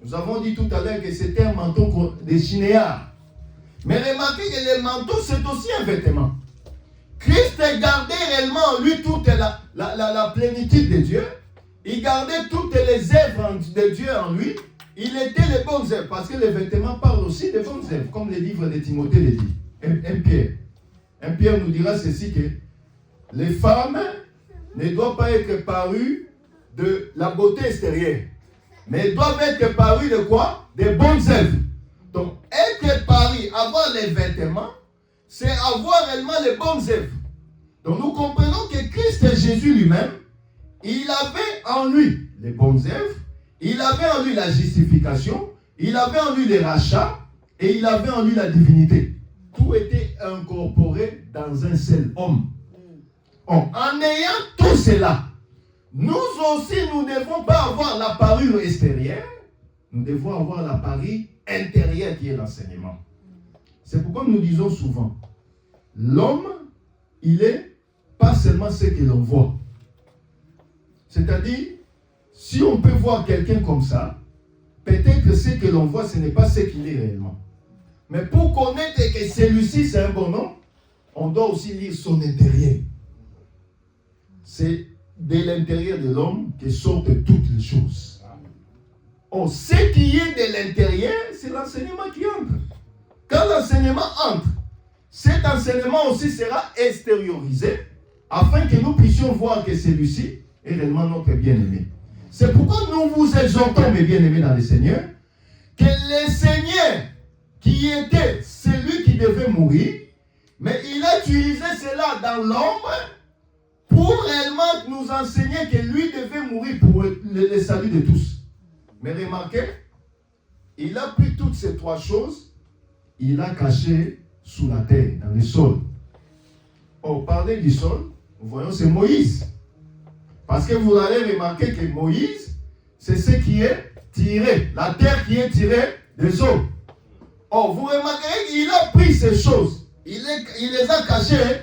Nous avons dit tout à l'heure que c'était un manteau des chinéards. Mais remarquez que le manteau, c'est aussi un vêtement. Christ gardait réellement en lui toute la plénitude de Dieu. Il gardait toutes les œuvres de Dieu en lui. Il était les bonnes œuvres. Parce que les vêtements parlent aussi des bonnes œuvres. Comme le livre de Timothée le dit. Un Pierre. Un Pierre nous dira ceci que les femmes ne doivent pas être parues de la beauté extérieure. Mais elles doivent être parues de quoi? Des bonnes œuvres. Donc, être paru, avoir les vêtements, c'est avoir réellement les bonnes œuvres. Donc nous comprenons que Christ Jésus lui-même, il avait en lui les bonnes œuvres, il avait en lui la justification, il avait en lui les rachats et il avait en lui la divinité. Tout était incorporé dans un seul homme. En ayant tout cela, nous aussi, nous ne devons pas avoir la parure extérieure, nous devons avoir la parure intérieure qui est l'enseignement. C'est pourquoi nous disons souvent, l'homme, il est pas seulement ce que l'on voit. C'est-à-dire, si on peut voir quelqu'un comme ça, peut-être que ce que l'on voit, ce n'est pas ce qu'il est réellement. Mais pour connaître que celui-ci, c'est un bon homme, on doit aussi lire son intérieur. C'est de l'intérieur de l'homme que sortent toutes les choses. Or, ce qui est de l'intérieur, c'est l'enseignement qui entre. Quand l'enseignement entre, cet enseignement aussi sera extériorisé afin que nous puissions voir que celui-ci est réellement notre bien-aimé. C'est pourquoi nous vous exhortons, mes bien-aimés dans le Seigneur, que le Seigneur, qui était celui qui devait mourir, mais il a utilisé cela dans l'ombre pour réellement nous enseigner que lui devait mourir pour le salut de tous. Mais remarquez, il a pris toutes ces trois choses, il a caché sous la terre, dans le sol. On parlait du sol, nous voyons c'est Moïse. Parce que vous allez remarquer que Moïse, c'est ce qui est tiré, la terre qui est tirée des eaux. Or, vous remarquerez qu'il a pris ces choses, il les a cachées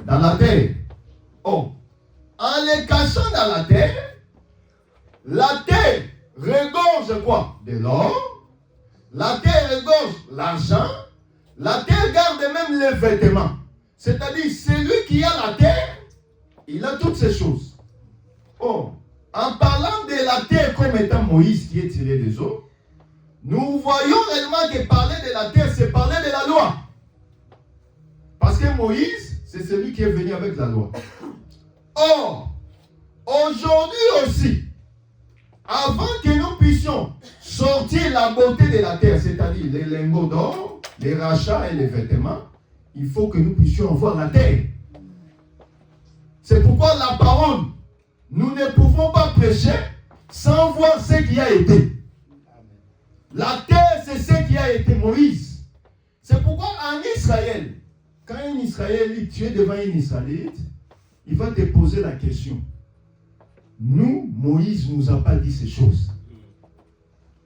dans la terre. Or, en les cachant dans la terre regorge quoi? De l'or, la terre regorge l'argent, la terre garde même les vêtements. C'est-à-dire, celui qui a la terre, il a toutes ces choses. Or, en parlant de la terre comme étant Moïse qui est tiré des eaux, nous voyons réellement que parler de la terre, c'est parler de la loi. Parce que Moïse, c'est celui qui est venu avec la loi. Or, aujourd'hui aussi, avant que nous puissions sortir la beauté de la terre, c'est-à-dire les lingots d'or, les rachats et les vêtements, il faut que nous puissions voir la terre. C'est pourquoi la parole, nous ne pouvons pas prêcher sans voir ce qui a été. La terre, c'est ce qui a été Moïse. C'est pourquoi en Israël, quand un Israélite, tu es devant un Israélite, il va te poser la question. Nous, Moïse ne nous a pas dit ces choses.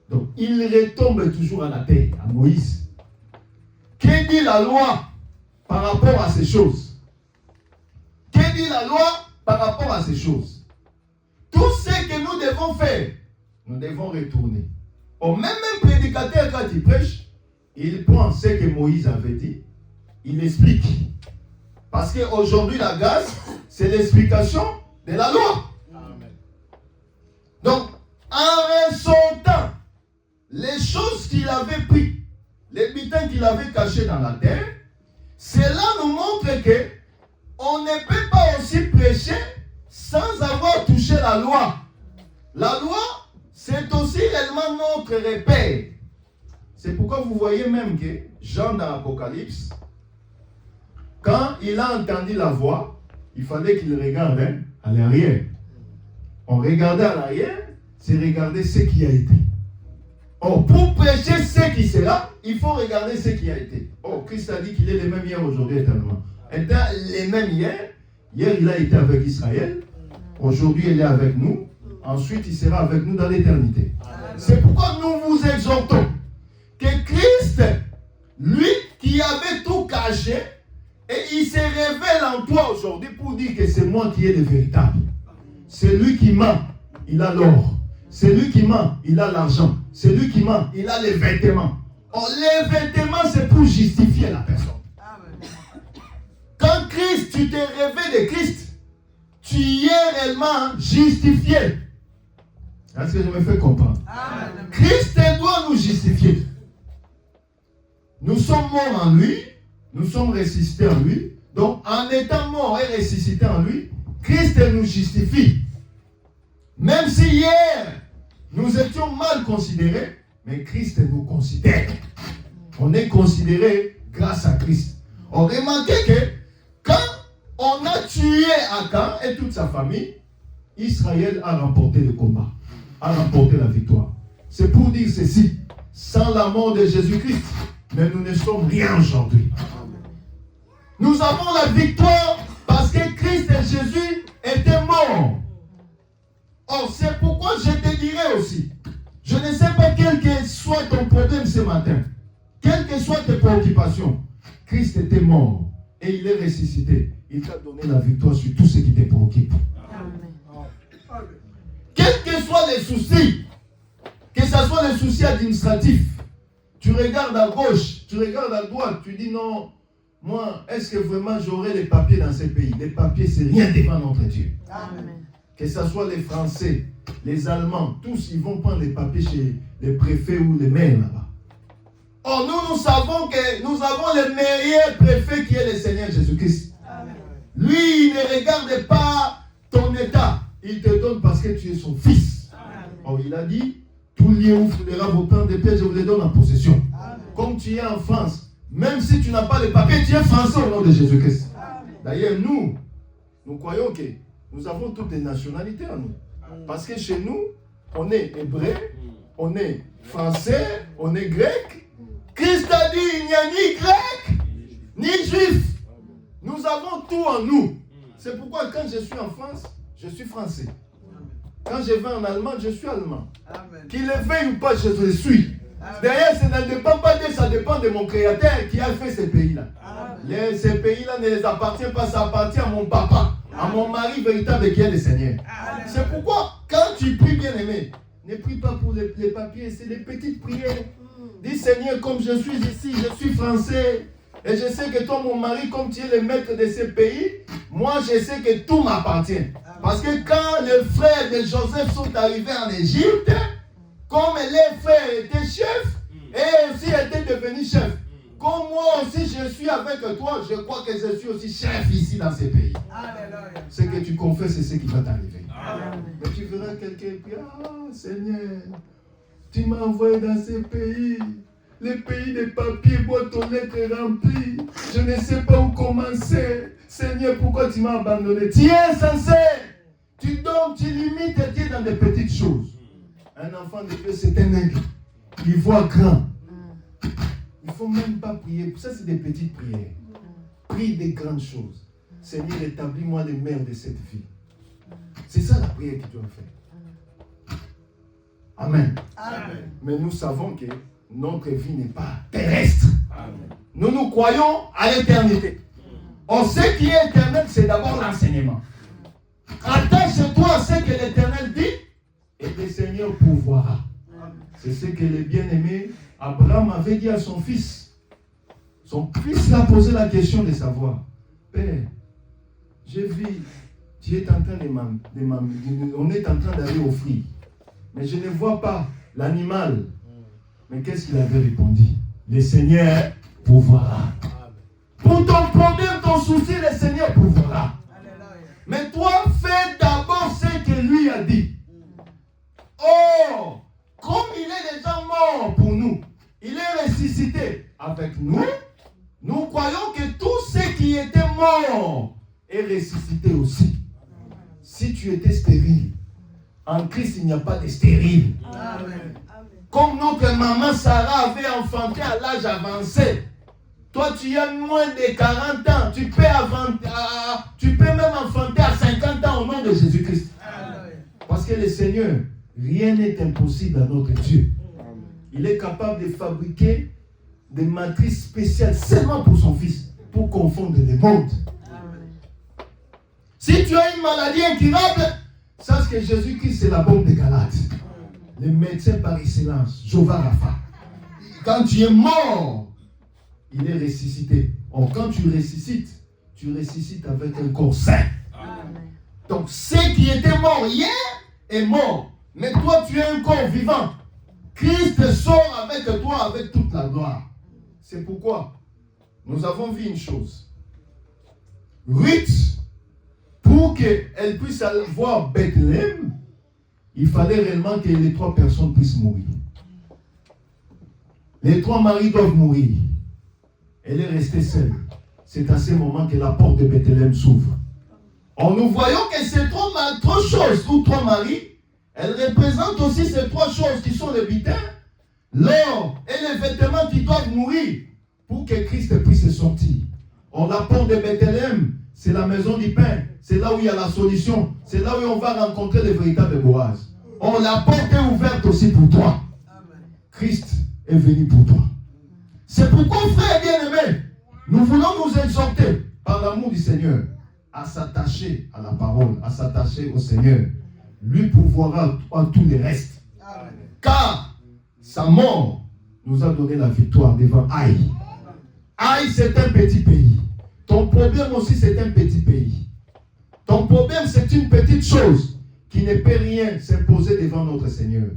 Donc, il retombe toujours à la terre, à Moïse. Que dit la loi par rapport à ces choses? Que dit la loi par rapport à ces choses? Tout ce que nous devons faire, nous devons retourner. Au même prédicateur, quand il prêche, il prend ce que Moïse avait dit, il explique. Parce qu'aujourd'hui, la grâce, c'est l'explication de la loi. Amen. Donc, en ressortant les choses qu'il avait prises, les butins qu'il avait cachés dans la terre, cela nous montre que on ne peut pas aussi prêcher sans avoir touché la loi. La loi, c'est aussi réellement notre repère. C'est pourquoi vous voyez même que Jean dans l'Apocalypse, quand il a entendu la voix, il fallait qu'il regarde à l'arrière. On regardait à l'arrière, c'est regarder ce qui a été. Or, pour prêcher ce qui sera, il faut regarder ce qui a été. Oh, Christ a dit qu'il est le même hier, aujourd'hui, éternellement. Étant le même hier, il a été avec Israël, aujourd'hui il est avec nous, ensuite il sera avec nous dans l'éternité. C'est pourquoi nous vous exhortons que Christ, lui qui avait tout caché, et il se révèle en toi aujourd'hui pour dire que c'est moi qui est le véritable. C'est lui qui ment, il a l'or. C'est lui qui ment, il a l'argent. C'est lui qui ment, il a les vêtements. Or, les vêtements, c'est pour justifier la personne. Quand Christ, tu t'es rêvé de Christ, tu y es réellement justifié. Est-ce que je me fais comprendre? Amen. Christ doit nous justifier. Nous sommes morts en lui, nous sommes ressuscités en lui. Donc, en étant morts et ressuscités en lui, Christ nous justifie. Même si hier, nous étions mal considérés, mais Christ nous considère. On est considéré grâce à Christ. On remarque que quand on on a tué Akan et toute sa famille, Israël a remporté le combat, a remporté la victoire. C'est pour dire ceci, sans la mort de Jésus-Christ, mais nous ne sommes rien aujourd'hui. Nous avons la victoire parce que Christ et Jésus étaient morts. Or, c'est pourquoi je te dirai aussi, je ne sais pas quel que soit ton problème ce matin, quelles que soient tes préoccupations, Christ était mort et il est ressuscité. Il t'a donné la victoire sur tout ce qui te préoccupe. Quels que soient les soucis, que ce soit les soucis administratifs, tu regardes à gauche, tu regardes à droite, tu dis non, moi, est-ce que vraiment j'aurai les papiers dans ce pays? Les papiers, c'est rien devant notre Dieu. Amen. Que ce soit les Français, les Allemands, tous, ils vont prendre les papiers chez les préfets ou les maires là-bas. Or, nous savons que nous avons le meilleur préfet qui est le Seigneur Jésus-Christ. Amen. Lui, il ne regarde pas ton état. Il te donne parce que tu es son fils. Amen. Or, il a dit, tout lieu où foulera vos plans de paix, je vous les donne en possession. Amen. Comme tu es en France, même si tu n'as pas les papiers, tu es français au nom de Jésus-Christ. D'ailleurs, nous croyons que nous avons toutes les nationalités en nous. Parce que chez nous, on est hébreu, on est français, on est grec. Christ a dit, il n'y a ni grec, ni juif. Nous avons tout en nous. C'est pourquoi quand je suis en France, je suis français. Quand je vais en Allemagne, je suis allemand. Qu'il le veuille ou pas, je le suis. D'ailleurs, ça ne dépend pas de ça, dépend de mon créateur qui a fait ces pays-là. Ces pays-là ne les appartiennent pas, ça appartient à mon papa, à mon mari véritable qui est le Seigneur. C'est pourquoi, quand tu pries, bien aimé, ne prie pas pour les papiers, c'est des petites prières. Dis Seigneur, comme je suis ici, je suis français, et je sais que toi, mon mari, comme tu es le maître de ce pays, moi, je sais que tout m'appartient. Parce que quand les frères de Joseph sont arrivés en Égypte, comme les frères étaient chefs, et aussi étaient devenus chefs, comme moi aussi je suis avec toi, je crois que je suis aussi chef ici dans ce pays. Alléluia. Ce que tu confesses, c'est ce qui va t'arriver. Mais tu verras quelqu'un et puis, ah Seigneur, tu m'as envoyé dans ce pays, le pays des papiers, boîte aux lettres remplies, je ne sais pas où commencer. Seigneur, pourquoi tu m'as abandonné? Tu es sincère, tu donnes, tu limites Dieu dans des petites choses. Un enfant de Dieu, c'est un aigle. Il voit grand. Il ne faut même pas prier. Ça, c'est des petites prières. Prie des grandes choses. Seigneur, établis-moi les mers de cette vie. C'est ça la prière que tu dois faire. Amen. Amen. Mais nous savons que notre vie n'est pas terrestre. Amen. Nous croyons à l'éternité. On sait qui est éternel, c'est d'abord l'enseignement. Attache-toi à ce que l'Éternel dit et le Seigneur pourvoira. C'est ce que le bien-aimé Abraham avait dit à son fils. Son fils lui a posé la question de savoir, Père, j'ai vu, tu es en train on est en train d'aller offrir, mais je ne vois pas l'animal. Mais qu'est-ce qu'il avait répondu? Le Seigneur pourvoira. Pour ton problème, ton souci, le Seigneur pourvoira. Mais toi, fais d'abord ce que lui a dit. Oh, comme il est déjà mort pour nous, il est ressuscité avec nous, nous croyons que tous ceux qui étaient morts est ressuscité aussi. Si tu étais stérile, en Christ il n'y a pas de stérile. Amen. Comme notre maman Sarah avait enfanté à l'âge avancé, toi tu as moins de 40 ans, tu peux même enfanter à 50 ans au nom de Jésus-Christ. Parce que le Seigneur, rien n'est impossible à notre Dieu. Il est capable de fabriquer des matrices spéciales seulement pour son fils, pour confondre les mondes. Si tu as une maladie incurable, sache que Jésus-Christ c'est la bombe de Galate. Le médecin par excellence, Jéhovah Rapha. Quand tu es mort, il est ressuscité. Or, quand tu ressuscites avec un corps sain. Donc, ce qui était mort hier est mort. Mais toi, tu es un corps vivant. Christ sort avec toi avec toute la gloire. C'est pourquoi nous avons vu une chose. Ruth, pour qu'elle puisse aller voir Bethléem, il fallait réellement que les 3 personnes puissent mourir. Les 3 maris doivent mourir. Elle est restée seule. C'est à ce moment que la porte de Bethléem s'ouvre. nous voyons que ces trois choses, ou trois maris, elles représentent aussi ces trois choses qui sont le butin, l'or et les vêtements qui doivent mourir pour que Christ puisse sortir. Or, la porte de Bethléem, c'est la maison du pain. C'est là où il y a la solution. C'est là où on va rencontrer le véritable Boaz. Or, la porte est ouverte aussi pour toi. Christ est venu pour toi. C'est pourquoi, frères bien-aimés, nous voulons nous exhorter par l'amour du Seigneur à s'attacher à la parole, à s'attacher au Seigneur. Lui pourvoira à tous les restes. Car sa mort nous a donné la victoire devant Aïe. Aïe, c'est un petit pays. Ton problème aussi, c'est un petit pays. Ton problème, c'est une petite chose qui ne peut rien s'imposer devant notre Seigneur.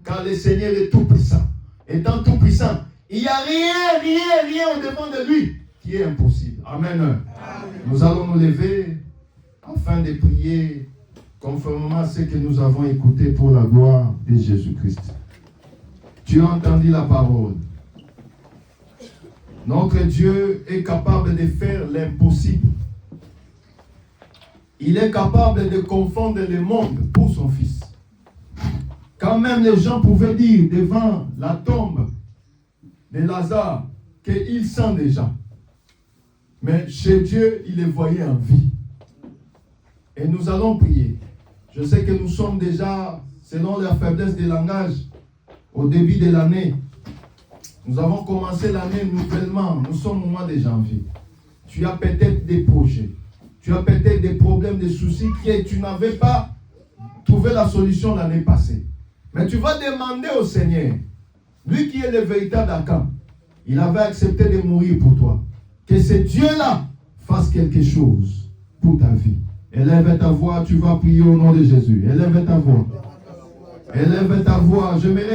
Car le Seigneur est tout puissant. Étant tout puissant, il n'y a rien au-devant de lui qui est impossible. Amen. Amen. Nous allons nous lever afin de prier conformément à ce que nous avons écouté pour la gloire de Jésus-Christ. Tu as entendu la parole. Notre Dieu est capable de faire l'impossible. Il est capable de confondre le monde pour son Fils. Quand même les gens pouvaient dire devant la tombe de Lazare qu'il sent déjà. Mais chez Dieu, il les voyait en vie. Et nous allons prier. Je sais que nous sommes déjà, selon la faiblesse des langages, au début de l'année. Nous avons commencé l'année nouvellement. Nous sommes au mois de janvier. Tu as peut-être des projets. Tu as peut-être des problèmes, des soucis que tu n'avais pas trouvé la solution l'année passée. Mais tu vas demander au Seigneur, lui qui est le véritable Akan, il avait accepté de mourir pour toi. Que ce Dieu-là fasse quelque chose pour ta vie. Élève ta voix, tu vas prier au nom de Jésus. Élève ta voix. Élève ta voix. J'aimerais